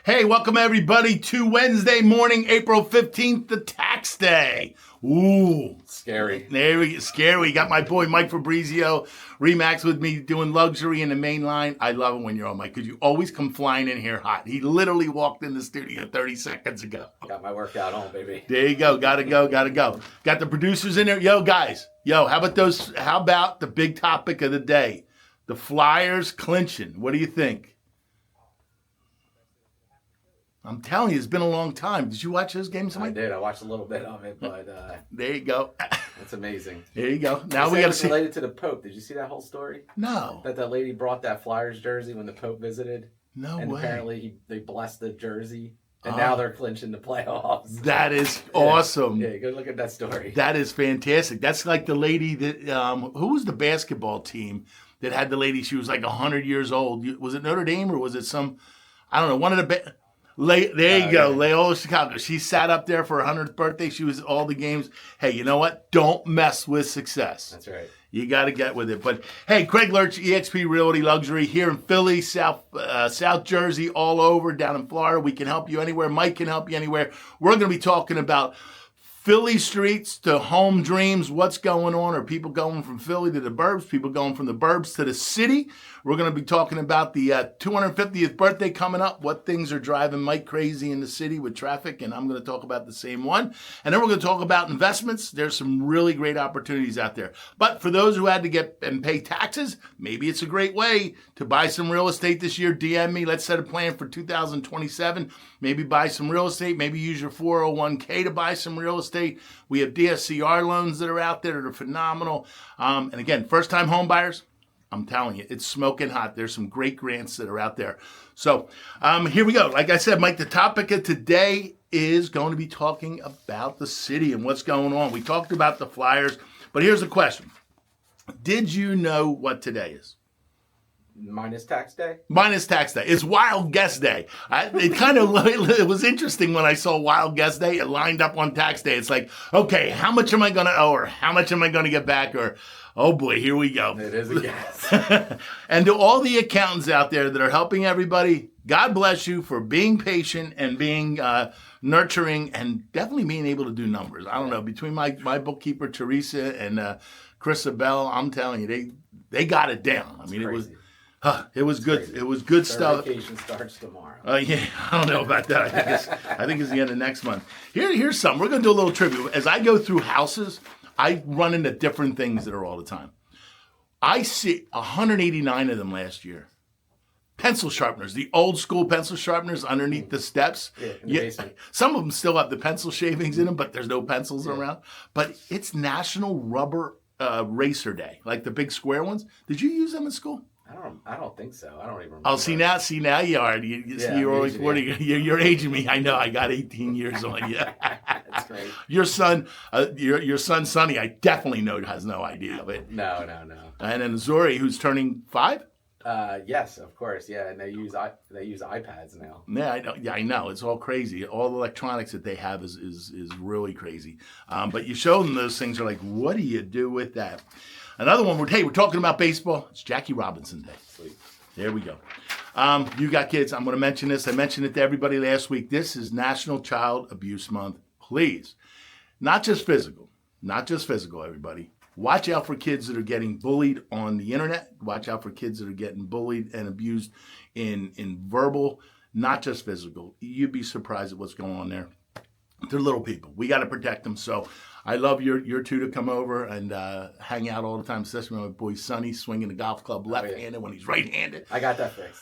Hey, welcome everybody to Wednesday morning, April 15th, the tax day. Ooh. Scary. There we go. Scary. We got my boy Mike Fabrizio, Remax with me doing luxury in the main line. I love it when you're on, Mike, because you always come flying in here hot. He literally walked in the studio 30 seconds ago. Got my workout on, baby. There you go. Gotta go. Got the producers in there. Yo, guys. Yo, how about the big topic of the day? The Flyers clinching. What do you think? I'm telling you, it's been a long time. Did you watch those games? I did. I watched a little bit of it, but there you go. That's amazing. There you go. Now we got to see. Related to the Pope. Did you see that whole story? No. That lady brought that Flyers jersey when the Pope visited. No and way. Apparently they blessed the jersey, and now they're clinching the playoffs. That is awesome. Yeah, go look at that story. That is fantastic. That's like the lady that who was the basketball team that had the lady? She was like 100 years old. Was it Notre Dame or was it some? I don't know. One of the. There you go, Loyola Chicago. She sat up there for her 100th birthday. She was at all the games. Hey, you know what? Don't mess with success. That's right. You got to get with it. But hey, Craig Lurch, eXp Realty Luxury here in Philly, South Jersey, all over, down in Florida. We can help you anywhere. Mike can help you anywhere. We're going to be talking about Philly streets to home dreams. What's going on? Are people going from Philly to the burbs? People going from the burbs to the city? We're going to be talking about the 250th birthday coming up. What things are driving Mike crazy in the city with traffic? And I'm going to talk about the same one. And then we're going to talk about investments. There's some really great opportunities out there. But for those who had to get and pay taxes, maybe it's a great way to buy some real estate this year. DM me. Let's set a plan for 2027. Maybe buy some real estate. Maybe use your 401k to buy some real estate. We have DSCR loans that are out there that are phenomenal. And again, first-time home buyers, I'm telling you, it's smoking hot. There's some great grants that are out there. So here we go. Like I said, Mike, the topic of today is going to be talking about the city and what's going on. We talked about the Flyers, but here's the question. Did you know what today is? Minus tax day? Minus tax day. It's Wild Guess Day. It was interesting when I saw Wild Guess Day. It lined up on tax day. It's like, okay, how much am I going to owe or how much am I going to get back? Or, oh boy, here we go. It is a guess. And to all the accountants out there that are helping everybody, God bless you for being patient and being nurturing and definitely being able to do numbers. I don't know, between my bookkeeper, Teresa, and Chris Abell, I'm telling you, they got it down. I mean, it was good. Crazy. It was good stuff. Vacation starts tomorrow. Yeah, I don't know about that. I think it's the end of next month. Here's something. We're going to do a little trivia. As I go through houses, I run into different things that are all the time. I see 189 of them last year. Pencil sharpeners, the old school pencil sharpeners underneath the steps. Yeah, in the basement. Some of them still have the pencil shavings in them, but there's no pencils around. But it's National Rubber Racer Day, like the big square ones. Did you use them in school? I don't think so. I don't even remember. Oh, see now you are. You're only 40. You're aging me. I know. I got 18 years on you. That's great. Your son, your son Sonny, I definitely know has no idea of it. No. And then Zori, who's turning 5. Yes, of course. Yeah, and they use iPads now. Yeah, I know. Yeah, I know. It's all crazy. All the electronics that they have is really crazy. But you show them those things, are like, what do you do with that? Another one, we're talking about baseball. It's Jackie Robinson Day. Sweet. There we go. You got kids. I'm going to mention this. I mentioned it to everybody last week. This is National Child Abuse Month. Please. Not just physical, everybody. Watch out for kids that are getting bullied on the internet. Watch out for kids that are getting bullied and abused in verbal, not just physical. You'd be surprised at what's going on there. They're little people. We got to protect them. So I love your two to come over and hang out all the time, especially with my boy Sonny swinging the golf club left-handed when he's right-handed. I got that fixed.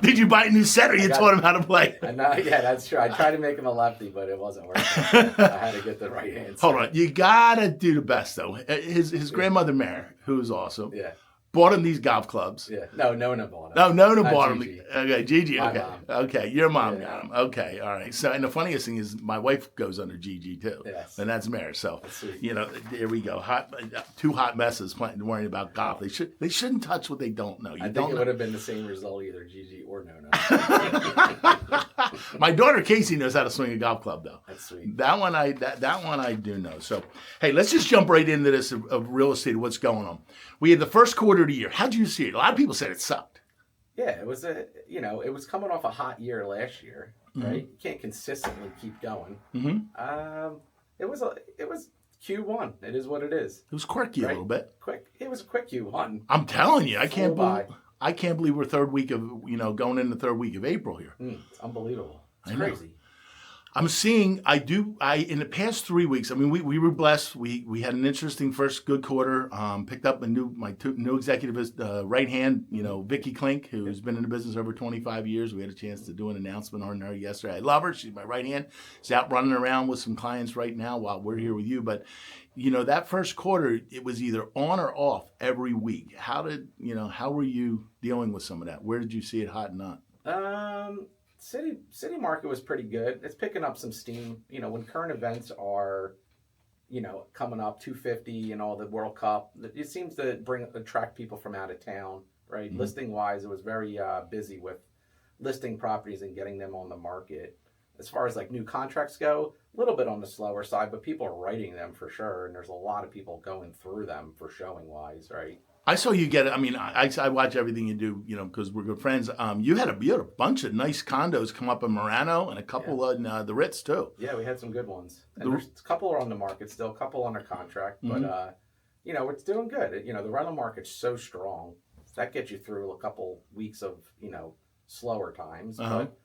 Did you buy a new set or you taught him how to play? No, yeah, that's true. I tried to make him a lefty, but it wasn't working. I had to get the right hand. Hold on. You got to do the best, though. His grandmother, Mary, who's awesome. Yeah. Bought him these golf clubs. Yeah. No, Nona bought No, him. Nona bought Gigi. him. Okay, Gigi. My Okay. mom. Okay, your mom got him. Okay, all right. So, and the funniest thing is my wife goes under Gigi, too. Yes. And that's Mary. So, That's sweet. there we go. Two hot messes worrying about golf. They shouldn't touch what they don't know. I think it would have been the same result either Gigi or Nona. My daughter Casey knows how to swing a golf club, though. That's sweet. That one I do know. So, hey, let's just jump right into this of real estate. What's going on? We had the first quarter of the year. How'd you see it? A lot of people said it sucked. Yeah, it was it was coming off a hot year last year, right? You can't consistently keep going. It was Q1. It is what it is. It was quirky a little bit. Quick. It was a quick Q1. I'm telling you, Flew I can't believe we're third week of going into the third week of April here. It's unbelievable. It's crazy. I'm seeing, in the past 3 weeks, I mean, we were blessed. We had an interesting first good quarter. Picked up my new executive right hand, Vicky Klink, who's been in the business over 25 years. We had a chance to do an announcement on her yesterday. I love her. She's my right hand. She's out running around with some clients right now while we're here with you. But, that first quarter, it was either on or off every week. How were you dealing with some of that? Where did you see it hot and not? City market was pretty good. It's picking up some steam. When current events are, coming up, 250 and all the World Cup, it seems to attract people from out of town, right? Mm-hmm. Listing wise, it was very busy with listing properties and getting them on the market. As far as like new contracts go, a little bit on the slower side, but people are writing them for sure, and there's a lot of people going through them for showing wise, right? I saw you get it. I mean, I watch everything you do, because we're good friends. You had a bunch of nice condos come up in Murano and a couple in the Ritz too. Yeah, we had some good ones. And there's a couple are on the market still, a couple under contract, but it's doing good. The rental market's so strong that gets you through a couple weeks of slower times, but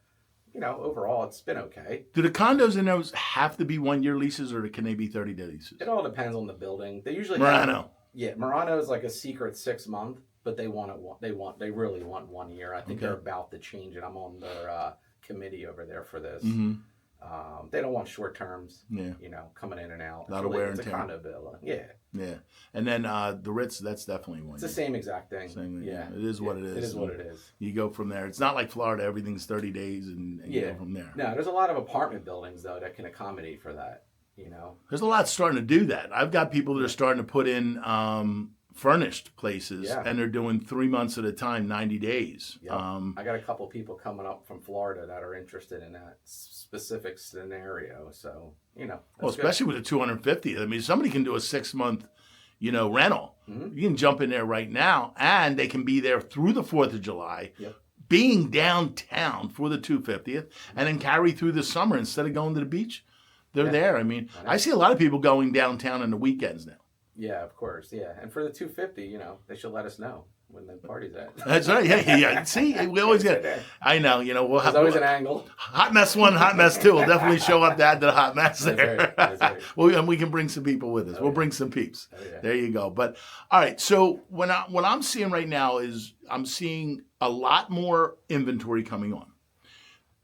overall it's been okay. Do the condos in those have to be 1 year leases, or can they be 30-day leases? It all depends on the building. They usually Murano. Murano is like a secret 6 month, but they really want 1 year. I think they're about to change it. I'm on their committee over there for this. Mm-hmm. They don't want short terms. Yeah. Coming in and out. Not a wear and tear. It's a condo bill. Yeah. Yeah, and then the Ritz, that's definitely one. It's the same exact thing. Yeah, it is what it is. It is what it is. You go from there. It's not like Florida. Everything's 30 days, and you go from there. No, there's a lot of apartment buildings though that can accommodate for that. There's a lot starting to do that. I've got people that are starting to put in furnished places, and they're doing 3 months at a time, 90 days. Yep. I got a couple people coming up from Florida that are interested in that specific scenario. So, well, especially with the 250. I mean, somebody can do a 6 month, rental. Mm-hmm. You can jump in there right now, and they can be there through the 4th of July. Yep. Being downtown for the 250th, and then carry through the summer instead of going to the beach. They're there. I mean, I see a lot of people going downtown on the weekends now. Yeah, of course. Yeah. And for the 250, they should let us know when the party's at. That's right. Yeah. See, we always get, I know, we'll have. There's always an angle. Hot Mess 1, Hot Mess 2 will definitely show up to add to the Hot Mess there. That's right. Well, and we can bring some people with us. We'll bring some peeps. There you go. But, all right. So what I'm seeing right now is I'm seeing a lot more inventory coming on.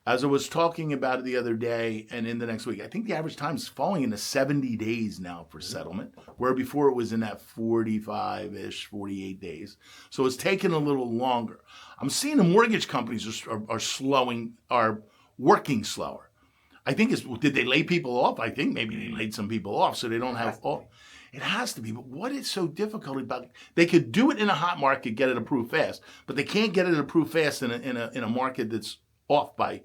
As I was talking about it the other day and in the next week, I think the average time is falling into 70 days now for settlement, where before it was in that 45-ish, 48 days. So it's taken a little longer. I'm seeing the mortgage companies are working slower. I think did they lay people off? I think maybe they laid some people off so they don't have all. It has to be. But what is so difficult about it? They could do it in a hot market, get it approved fast, but they can't get it approved fast in a market that's off by,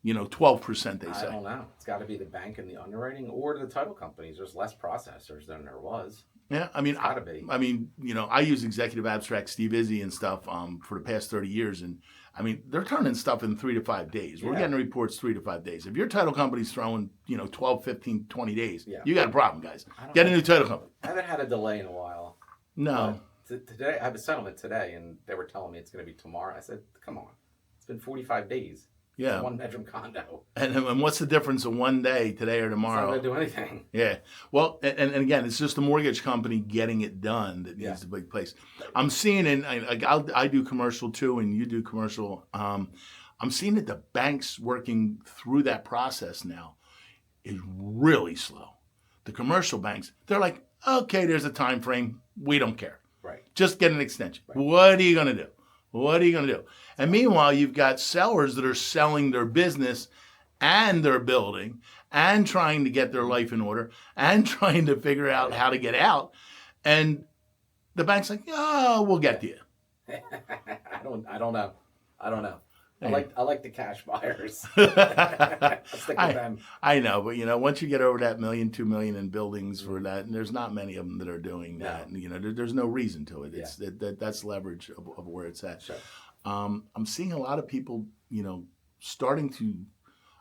12%, they say. I don't know. It's got to be the bank and the underwriting or the title companies. There's less processors than there was. Yeah, I mean, I use Executive Abstract, Steve Izzy and stuff for the past 30 years, and I mean, they're turning stuff in 3 to 5 days. We're getting reports 3 to 5 days. If your title company's throwing, 12, 15, 20 days, you got a problem, guys. Get a new title company. I haven't had a delay in a while. No. Today, I have a settlement today, and they were telling me it's going to be tomorrow. I said, come on. It's been 45 days. Yeah. It's a 1-bedroom condo. And what's the difference of 1 day, today or tomorrow? It's not going to do anything. Yeah. Well, and again, it's just the mortgage company getting it done that needs to take place. I'm seeing, and I do commercial too, and you do commercial. I'm seeing that the banks working through that process now is really slow. The commercial banks, they're like, okay, there's a time frame. We don't care. Right. Just get an extension. Right. What are you going to do? What are you going to do? And meanwhile, you've got sellers that are selling their business and their building and trying to get their life in order and trying to figure out how to get out. And the bank's like, oh, we'll get to you. I don't know. I like the cash buyers. I'll stick with them. I know, but once you get over that $1 million, $2 million in buildings for that, and there's not many of them that are doing that. There's no reason to it. It's that's leverage of where it's at. Sure. I'm seeing a lot of people, starting to.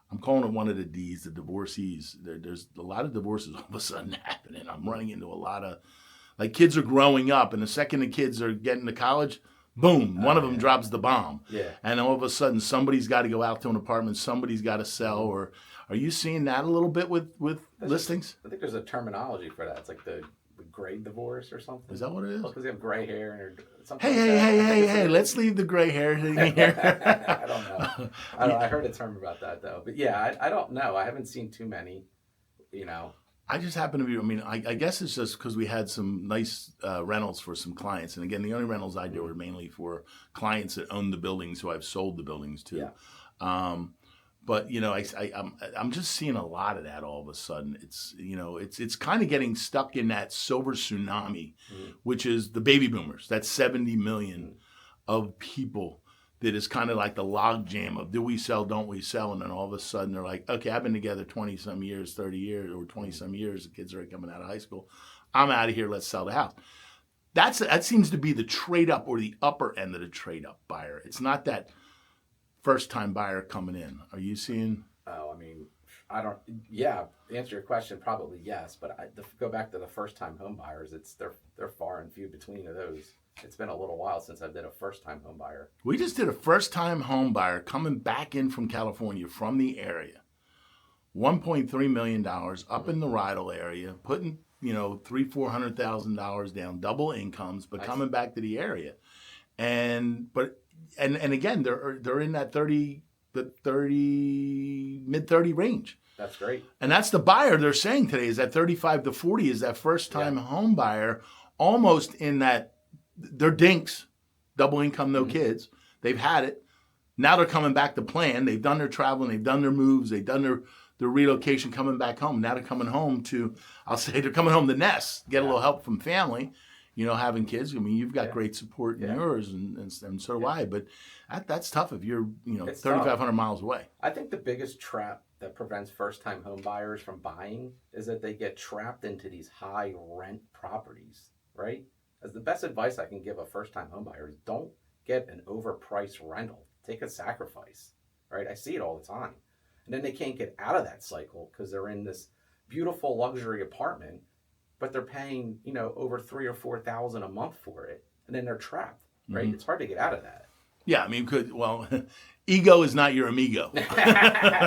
I'm calling it one of the D's, the divorcees. There's a lot of divorces all of a sudden happening. I'm running into a lot of, like, kids are growing up, and the second the kids are getting to college, boom, one of them drops the bomb. Yeah. And all of a sudden, somebody's got to go out to an apartment, somebody's got to sell. Or are you seeing that a little bit with listings? I think there's a terminology for that. It's like the gray divorce or something. Is that what it is? Because they have gray hair or something. Hey, let's leave the gray hair thing here. I don't know. I heard a term about that, though. But yeah, I don't know. I haven't seen too many, I just happen to be, I guess it's just because we had some nice rentals for some clients. And again, the only rentals I do are mainly for clients that own the buildings who I've sold the buildings to. Yeah. But I'm just seeing a lot of that all of a sudden. It's it's kind of getting stuck in that silver tsunami, which is the baby boomers. That's 70 million of people that is kind of like the log jam of do we sell, don't we sell, and then all of a sudden they're like, okay, I've been together 20 some years, 30 years, or 20 some years. The kids are coming out of high school. I'm out of here. Let's sell the house. That seems to be the trade up or the upper end of the trade up buyer. It's not that first time buyer coming in. Are you seeing? Oh, I don't. Yeah, to answer your question, probably yes. But go back to the first time home buyers. They're far and few between of those. It's been a little while since I did a first time home buyer. We just did a first time home buyer coming back in from California from the area. $1.3 million up in the Rydell area, putting $300,000-$400,000 down, double incomes, but Nice. Coming back to the area, and again they're in that mid 30 range. That's great. And that's the buyer they're saying today is that 35 to 40 is that first time home buyer, almost in that they're dinks, double income, no kids. They've had it. Now they're coming back to plan. They've done their traveling. They've done their moves. They've done their relocation, coming back home. Now they're coming home they're coming home to nest, get a little help from family, having kids. You've got great support in yours, and so do I. But that's tough if you're, 3,500 miles away. I think the biggest trap that prevents first-time home buyers from buying is that they get trapped into these high rent properties, right? As the best advice I can give a first-time home buyer is don't get an overpriced rental. Take a sacrifice, right? I see it all the time. And then they can't get out of that cycle because they're in this beautiful luxury apartment, but they're paying, over $3,000 or $4,000 a month for it. And then they're trapped, right? It's hard to get out of that. Yeah, ego is not your amigo. Yeah,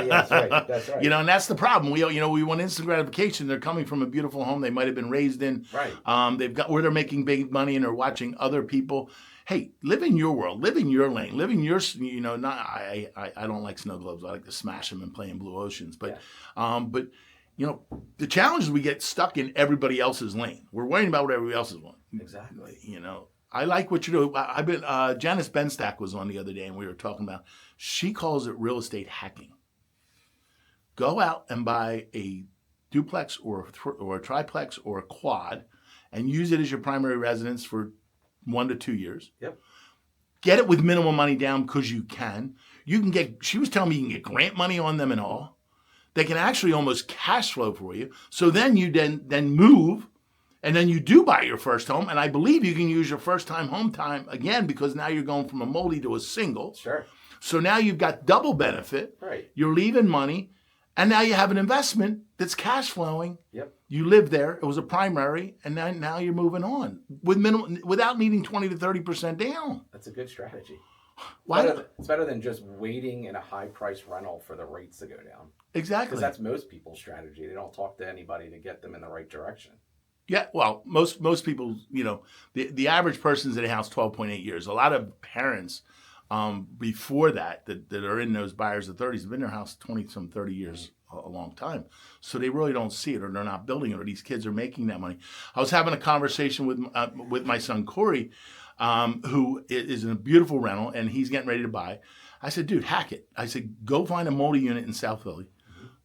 that's right. That's right. And that's the problem. We want instant gratification. They're coming from a beautiful home they might have been raised in. Right. They've got where they're making big money and they're watching other people. Hey, live in your world, live in your lane, live in your. Not I don't like snow globes. I like to smash them and play in blue oceans. But, the challenge is we get stuck in everybody else's lane. We're worrying about what everybody else is doing. Exactly. I like what you're doing. I've been Janice Benstack was on the other day, and we were talking about. She calls it real estate hacking. Go out and buy a duplex or a triplex or a quad, and use it as your primary residence for 1 to 2 years. Yep. Get it with minimal money down because you can. You can get. She was telling me you can get grant money on them and all. They can actually almost cash flow for you. So then you then move. And then you do buy your first home, and I believe you can use your first-time home time again because now you're going from a multi to a single. Sure. So now you've got double benefit. Right. You're leaving money, and now you have an investment that's cash flowing. Yep. You lived there. It was a primary, and now you're moving on without needing 20 to 30% down. That's a good strategy. Why? It's better than just waiting in a high-price rental for the rates to go down. Exactly. Because that's most people's strategy. They don't talk to anybody to get them in the right direction. Yeah, well, most people, the average person's in a house 12.8 years. A lot of parents before that are in those buyers of 30s have been in their house 30 years, a long time. So they really don't see it, or they're not building it, or these kids are making that money. I was having a conversation with my son Corey, who is in a beautiful rental, and he's getting ready to buy. I said, dude, hack it. I said, go find a multi-unit in South Philly,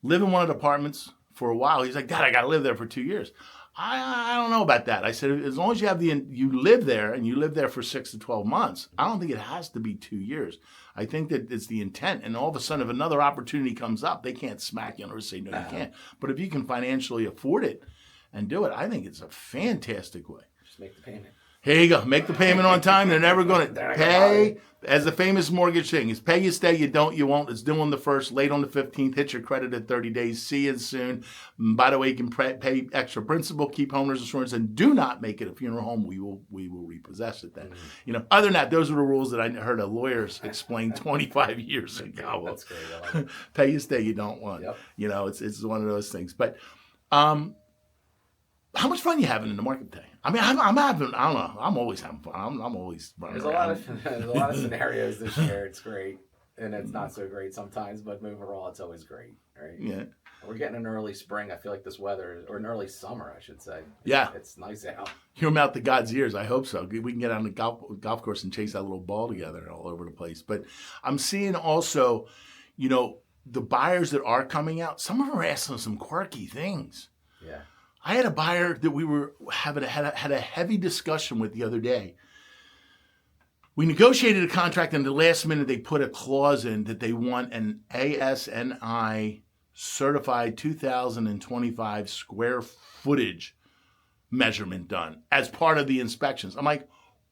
live in one of the apartments for a while. He's like, Dad, I got to live there for 2 years. I don't know about that. I said, as long as you live there and you live there for 6 to 12 months, I don't think it has to be 2 years. I think that it's the intent. And all of a sudden, if another opportunity comes up, they can't smack you or say, no, you can't. But if you can financially afford it and do it, I think it's a fantastic way. Just make the payment. Here you go. Make the payment on time. They're never going They're to not gonna pay. As the famous mortgage thing is, pay you stay, you don't, you won't. It's due on the 1st, late on the 15th. Hit your credit at 30 days. See you soon. By the way, you can pay extra principal, keep homeowners insurance, and do not make it a funeral home. We will repossess it then. You know, other than that, those are the rules that I heard a lawyer explain 25 years ago. That's great. Pay you stay, you don't want. Yep. You know, it's one of those things. But how much fun you having in the market today? I mean, I'm having, I don't know, I'm always having fun. I'm always running around. There's a lot of scenarios this year. It's great. And it's not so great sometimes, but overall, it's always great, right? Yeah. We're getting an early spring. I feel like this weather, or an early summer, I should say. Yeah. It's nice out. Hear them out to God's ears. I hope so. We can get on the golf course and chase that little ball together all over the place. But I'm seeing also, you know, the buyers that are coming out, some of them are asking some quirky things. Yeah. I had a buyer that we were had a heavy discussion with the other day. We negotiated a contract, and at the last minute they put a clause in that they want an ASNI certified 2025 square footage measurement done as part of the inspections. I'm like,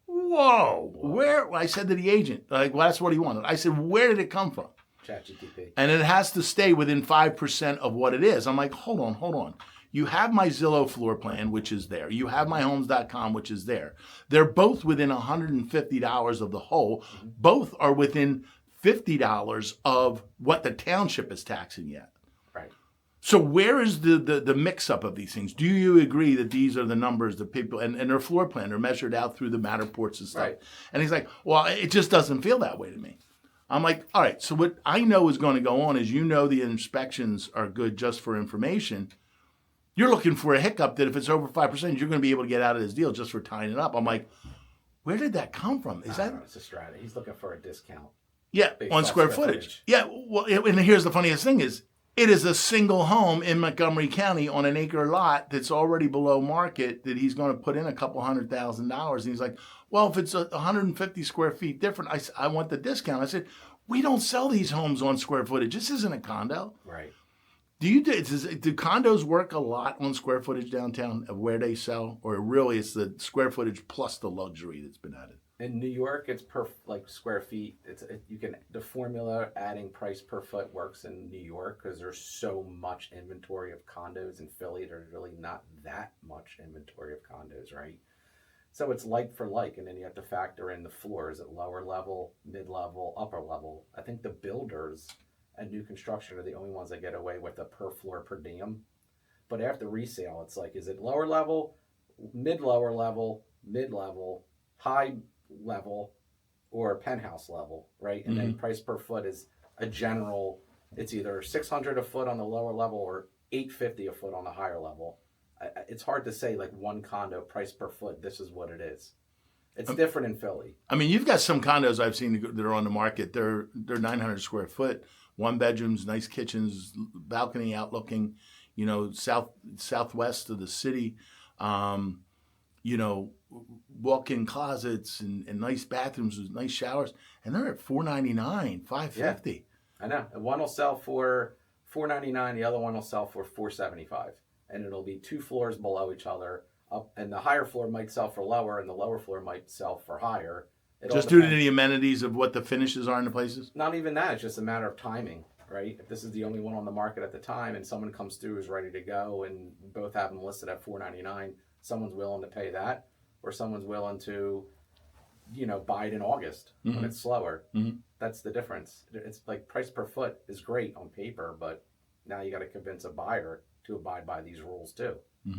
whoa, where? I said to the agent, like, well, that's what he wanted. I said, where did it come from? ChatGPT. And it has to stay within 5% of what it is. I'm like, hold on. You have my Zillow floor plan, which is there. You have my homes.com, which is there. They're both within $150 of the whole. Both are within $50 of what the township is taxing yet. Right. So where is the mix-up of these things? Do you agree that these are the numbers that people, and their floor plan, they're measured out through the Matterports and stuff? Right. And he's like, well, it just doesn't feel that way to me. I'm like, all right, so what I know is going to go on is, you know, the inspections are good just for information. You're looking for a hiccup that if it's over 5%, you're going to be able to get out of this deal just for tying it up. I'm like, where did that come from? Is that? It's a strategy. He's looking for a discount. Yeah, on square footage. Yeah, well, and here's the funniest thing is, it is a single home in Montgomery County on an acre lot that's already below market that he's going to put in a couple $100,000. And he's like, well, if it's 150 square feet different, I want the discount. I said, we don't sell these homes on square footage. This isn't a condo. Right. Do condos work a lot on square footage downtown of where they sell, or really it's the square footage plus the luxury that's been added? In New York, it's per square feet. The formula adding price per foot works in New York because there's so much inventory of condos. In Philly, there's really not that much inventory of condos, right? So it's like for like, and then you have to factor in the floors at lower level, mid level, upper level. I think the builders and new construction are the only ones that get away with a per floor per diem. But after resale, it's like, is it lower level, lower level, mid level, high level, or penthouse level, right? And then price per foot is a general, it's either $600 a foot on the lower level or $850 a foot on the higher level. It's hard to say like one condo price per foot, this is what it is. It's different in Philly. I mean, you've got some condos I've seen that are on the market. They're 900 square foot. 1 bedrooms, nice kitchens, balcony outlooking, you know, southwest of the city, you know, walk-in closets and nice bathrooms with nice showers, and they're at $499, $550. Yeah, I know. One will sell for $499, the other one will sell for $475, and it'll be 2 floors below each other. Up, and the higher floor might sell for lower, and the lower floor might sell for higher. Just due to the amenities of what the finishes are in the places? Not even that. It's just a matter of timing, right? If this is the only one on the market at the time and someone comes through who's ready to go and both have them listed at $499, someone's willing to pay that, or someone's willing to, you know, buy it in August when it's slower. That's the difference. It's like price per foot is great on paper, but now you got to convince a buyer to abide by these rules too,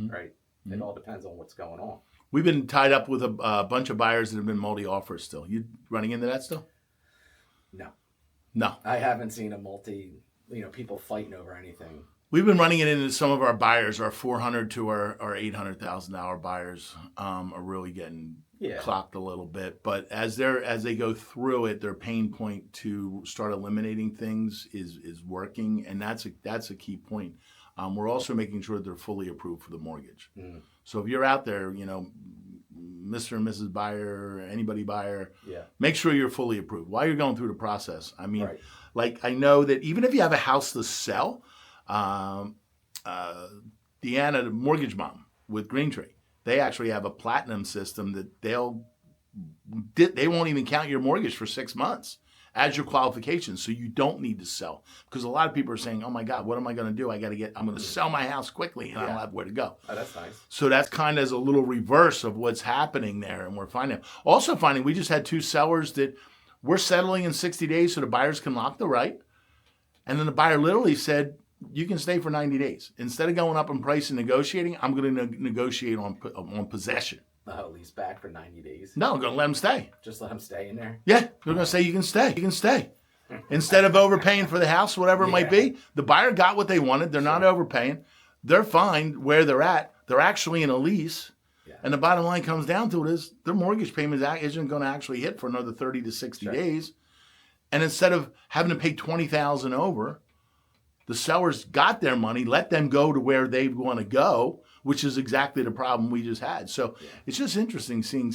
right? It all depends on what's going on. We've been tied up with a bunch of buyers that have been multi-offers still. You running into that still? No. I haven't seen people fighting over anything. We've been running it into some of our buyers, our $400,000 to our $800,000 buyers are really getting clocked a little bit. But as they go through it, their pain point to start eliminating things is working, and that's a key point. We're also making sure they're fully approved for the mortgage. So if you're out there, you know, Mr. and Mrs. Buyer, anybody buyer, make sure you're fully approved while you're going through the process. I mean, like I know that even if you have a house to sell, Deanna, the mortgage mom with Green Tree, They actually have a platinum system that they won't even count your mortgage for 6 months as your qualification, so you don't need to sell. Because a lot of people are saying, "Oh my God, what am I going to do? I'm going to sell my house quickly, and I don't have where to go." Oh, that's nice. So that's kind of as a little reverse of what's happening there, and we're finding we just had 2 sellers that we're settling in 60 days, so the buyers can lock the right, and then the buyer literally said, "You can stay for 90 days. Instead of going up in price and negotiating, I'm going to negotiate on possession." Oh, lease back for 90 days. No, I'm going to let them stay. Just let them stay in there? Yeah, they're going to say, you can stay. You can stay. Instead of overpaying for the house, whatever it might be, the buyer got what they wanted. They're not overpaying. They're fine where they're at. They're actually in a lease. Yeah. And the bottom line comes down to it is their mortgage payment isn't going to actually hit for another 30 to 60 days. And instead of having to pay $20,000 over, the sellers got their money, let them go to where they want to go, which is exactly the problem we just had. So it's just interesting seeing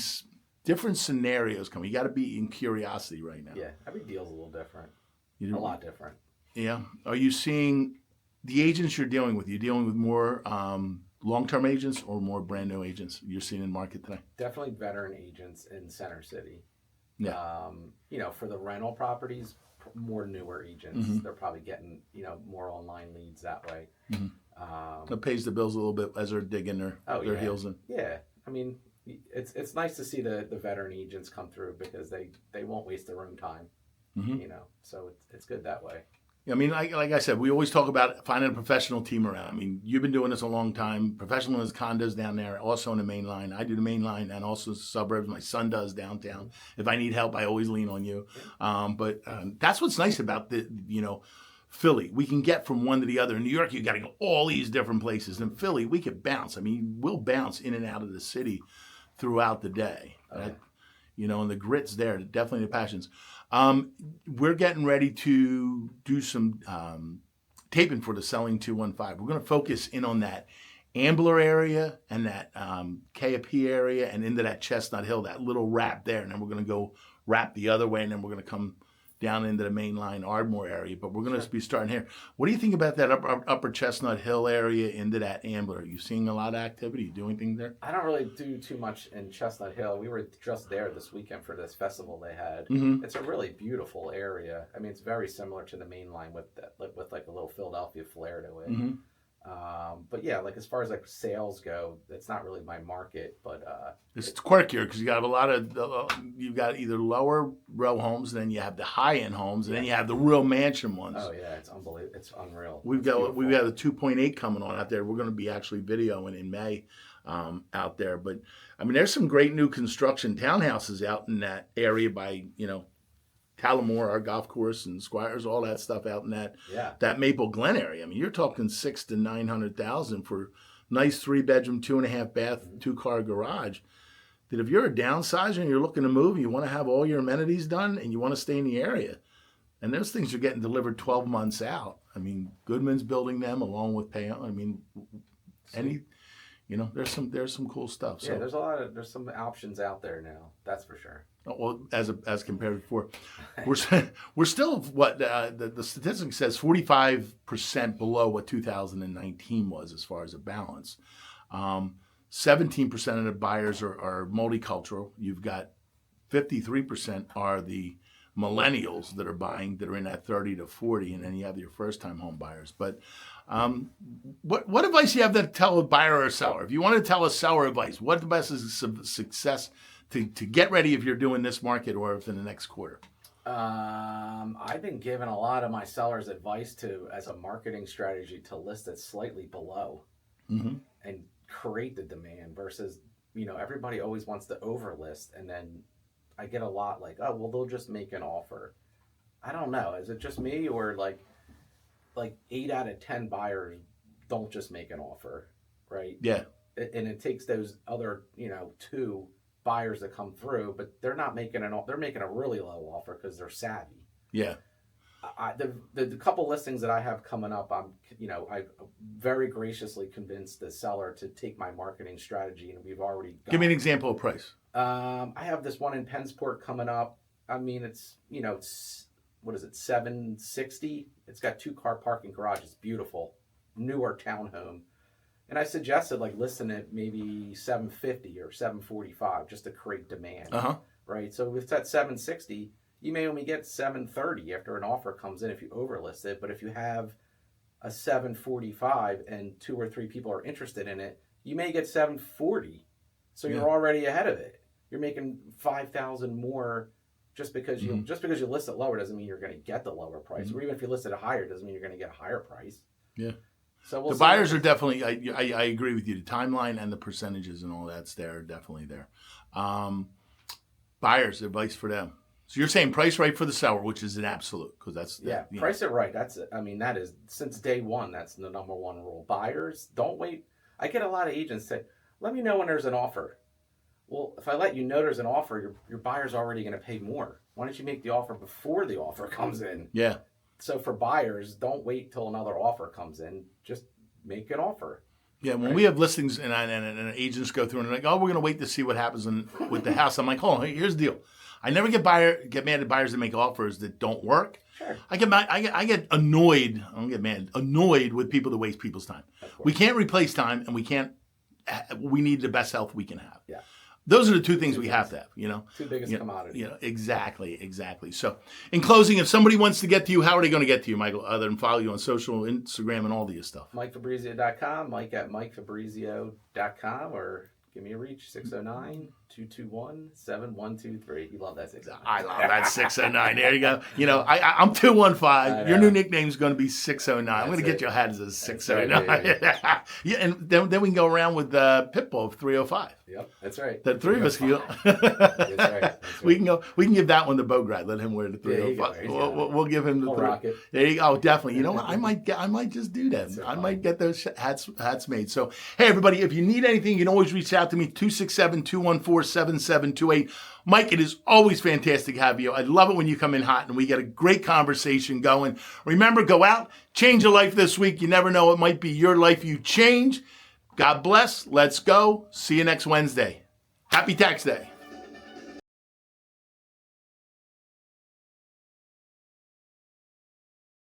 different scenarios come. You got to be in curiosity right now. Yeah, every deal's a little different. A lot different. Yeah. Are you seeing the agents you're dealing with? Are you dealing with more long-term agents or more brand new agents you're seeing in the market today? Definitely veteran agents in Center City. Yeah. For the rental properties, more newer agents. Mm-hmm. They're probably getting, more online leads that way. Mm-hmm. It pays the bills a little bit as they're digging their heels in. Yeah. I mean, it's nice to see the veteran agents come through because they won't waste their own time, so it's good that way. I mean, like I said, we always talk about finding a professional team around. I mean, you've been doing this a long time. Professional is condos down there, also on the main line. I do the main line and also the suburbs. My son does downtown. If I need help, I always lean on you. But that's what's nice about Philly. We can get from one to the other. In New York, you got to go all these different places. In Philly, we could bounce. I mean, we'll bounce in and out of the city throughout the day. Okay. And the grit's there, definitely the passions. We're getting ready to do some taping for the Selling 215. We're going to focus in on that Ambler area and that KFP area and into that Chestnut Hill, that little wrap there. And then we're going to go wrap the other way, and then we're going to come down into the main line Ardmore area. But we're going to be starting here. What do you think about that upper Chestnut Hill area into that Ambler? Are you seeing a lot of activity? You doing things there? I don't really do too much in Chestnut Hill. We were just there this weekend for this festival they had. Mm-hmm. It's a really beautiful area. I mean, it's very similar to the main line with like a little Philadelphia flair to it. Mm-hmm. But yeah, like as far as like sales go, it's not really my market. But it's quirkier because you got a lot of you've got either lower row homes, and then you have the high end homes, and then you have the real mansion ones. Oh yeah, it's unbelievable. It's unreal. We've got a 2.8 coming on out there. We're going to be actually videoing in May out there. But I mean, there's some great new construction townhouses out in that area by Talamore, our golf course, and Squires, all that stuff out in that Maple Glen area. I mean, you're talking $600,000 to $900,000 for nice 3-bedroom, 2.5 bath, 2-car garage. That if you're a downsizer and you're looking to move, and you want to have all your amenities done, and you want to stay in the area, and those things are getting delivered 12 months out. I mean, Goodman's building them along with Payout. I mean, there's some cool stuff. So, yeah, there's some options out there now. That's for sure. Well, as compared to before, we're still what the statistic says 45% below what 2019 was as far as a balance. 17% of the buyers are multicultural. You've got 53% are the millennials that are buying, that are in that 30 to 40, and then you have your first-time home buyers. But what advice do you have to tell a buyer or a seller? If you want to tell a seller advice, what the best is success to get ready if you're doing this market or if in the next quarter? I've been giving a lot of my sellers advice as a marketing strategy to list it slightly below and create the demand versus, everybody always wants to overlist, and then I get a lot like, oh, well, they'll just make an offer. I don't know. Is it just me, or like 8 out of 10 buyers don't just make an offer, right? Yeah. And it takes those other, 2 buyers that come through, but they're not making they're making a really low offer because they're savvy. Yeah. The couple listings that I have coming up, I very graciously convinced the seller to take my marketing strategy, and we've already give me an example of price. I have this one in Pennsport coming up. I mean, it's what is it, $760? It's got 2-car parking garage. It's beautiful, newer townhome. And I suggested like listing it maybe 750 or 745 just to create demand, right? So if it's at 760, you may only get 730 after an offer comes in if you overlist it. But if you have a 745 and 2 or 3 people are interested in it, you may get 740. So you're already ahead of it. You're making 5,000 more just because you list it lower doesn't mean you're going to get the lower price. Or even if you list it higher doesn't mean you're going to get a higher price. Yeah. So we'll the buyers are definitely. I agree with you. The timeline and the percentages and all that's there, definitely there. Buyers, advice for them. So you're saying price right for the seller, which is an absolute, because that's price it right. That is since day one. That's the number one rule. Buyers, don't wait. I get a lot of agents say, "Let me know when there's an offer." Well, if I let you know there's an offer, your buyer's already going to pay more. Why don't you make the offer before the offer comes in? Yeah. So for buyers, don't wait till another offer comes in. Just make an offer. Yeah, when we have listings and agents go through and they're like, "Oh, we're going to wait to see what happens with the house." I'm like, "Hold on, here's the deal. I never get mad at buyers that make offers that don't work. Sure. I get annoyed. I don't get mad. Annoyed with people that waste people's time. We can't replace time, and we need the best health we can have. Yeah. Those are the two things we have to have, Two biggest commodities. Exactly. So, in closing, if somebody wants to get to you, how are they going to get to you, Michael, other than follow you on social, Instagram, and all the stuff? MikeFabrizio.com, Mike at MikeFabrizio.com, or give me a reach, 609-221-7123. You love that 609. I love that 609. There you go. I'm 215. Your new nickname's going to be 609. I'm going to get your hat as a 609. Right, yeah, and then we can go around with Pitbull of 305. Yep, that's right. The three of us can. That's right. We can go. We can give that one to Bograd. Let him wear the 305. We'll give him the rocket. There you go. Oh, definitely. You know what? I might just do that. I might get those hats made. So, hey, everybody, if you need anything, you can always reach out to me, 267-214-7728. Mike, it is always fantastic to have you. I love it when you come in hot and we get a great conversation going. Remember, go out, change your life this week. You never know. It might be your life you change. God bless. Let's go. See you next Wednesday. Happy Tax Day.